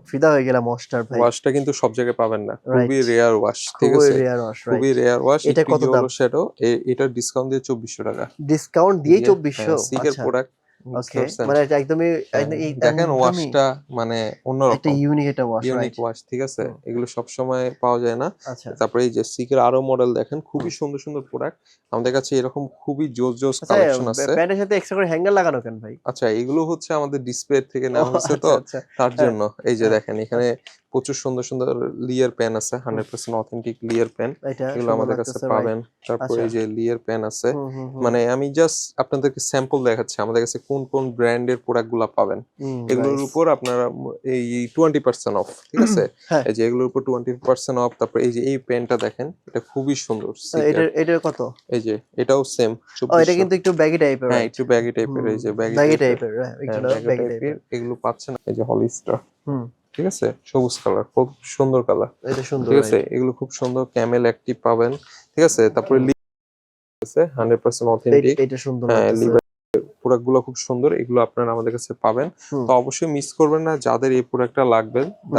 ফিদা হয়ে গেলাম ওয়াশটার ভাই। ওয়াশটা কিন্তু সব জায়গায় পাবেন না, রাইট। খুবই রেয়ার ওয়াশ, ঠিক খুবই আছে? Rare wash, right. খুবই রেয়ার ওয়াশ। এটা একটু কত দাম? ইয়েলো শ্যাডো, এটার ডিসকাউন্ট দিয়ে 2400 টাকা। ডিসকাউন্ট দিয়েই দিয়ে 2400? হ্যাঁ, সিকের আচ্ছা। প্রোডাক্ট, বুঝতে ওকে। পারছেন? মানে এটা একদমই হ্যাঁ, দেখেন একদমই ওয়াশটা মানে একটা অন্যরকম, ইউনিক একটা ওয়াশ, ইউনিক রাইট। ওয়াশ, ঠিক আছে? হুম। এগুলো সবসময় পাওয়া যায় না। আচ্ছা। তারপরে এই যে সিকের আরো মডেল দেখেন, খুবই হুম। সুন্দর সুন্দর প্রোডাক্ট আমাদের কাছে, এরকম খুবই জোস আচ্ছা, কালেকশন আছে। প্যান্টের সাথে এক্সট্রা করে হ্যাঙ্গার লাগানো কেন ভাই? আচ্ছা, এগুলো হচ্ছে আমাদের ডিসপ্লে থেকে ও নেওয়া হয়েছে তো, আচ্ছা, আচ্ছা। তার হ্যাঁ, জন্য। এই যে হ্যাঁ। দেখেন এখানে আচ্ছা। প্রচুর সুন্দর সুন্দর লিয়ার পেন আছে, হুম। 100% অথেন্টিক লিয়ার পেন। এটা এগুলো সুন্দর আমাদের কাছে লাগতেছে, রাইট। পাবেন। তারপরে আচ্ছা। এই যে লিয়ার পেন আছে। হুম, হুম, হুম। মানে আমি জাস্ট আপনাদেরকে স্যাম্পল দেখাচ্ছি আমাদের কাছে কোন কোন ব্র্যান্ডের প্রোডাক্ট গুলা পাবেন। এগুলোর নাইস। উপর আপনারা এই 20% অফ, ঠিক আছে? হ্যাঁ। এই যে এগুলোর উপর 20% অফ। তারপর এই যে এই পেনটা দেখেন, এটা খুবই সুন্দর সিকের। এটার কত? এই যে এটাও সেম ও, এটা 2400। কিন্তু একটু ব্যাগি টাইপের, হ্যাঁ, রাইট। একটু ব্যাগি টাইপের, হুম, এই যে ব্যাগি ব্যাগি টাইপের। টাইপের, হ্যাঁ, হ্যাঁ, এগুলো ব্যাগি ব্যাগি টাইপের টাইপের। এগুলো পাচ্ছেন এই যে হলিস্টার, হুম, ঠিক আছে? সবুজ কালার, খুব সুন্দর কালার, এটা সুন্দর, ঠিক আছে? রাইট। এগুলো খুব সুন্দর, ক্যামেল অ্যাক্টিভ পাবেন, ঠিক আছে? তারপরে হুম, আছে 100% অথেন্টিক। এটা সুন্দর হ্যাঁ, লাগতেছে। লিভার প্রোডাক্ট গুলো খুব সুন্দর, এগুলো আপনারা আমাদের কাছে পাবেন। হুম, তো অবশ্যই মিস করবেন না, যাদের এই প্রোডাক্টটা লাগবে হুম।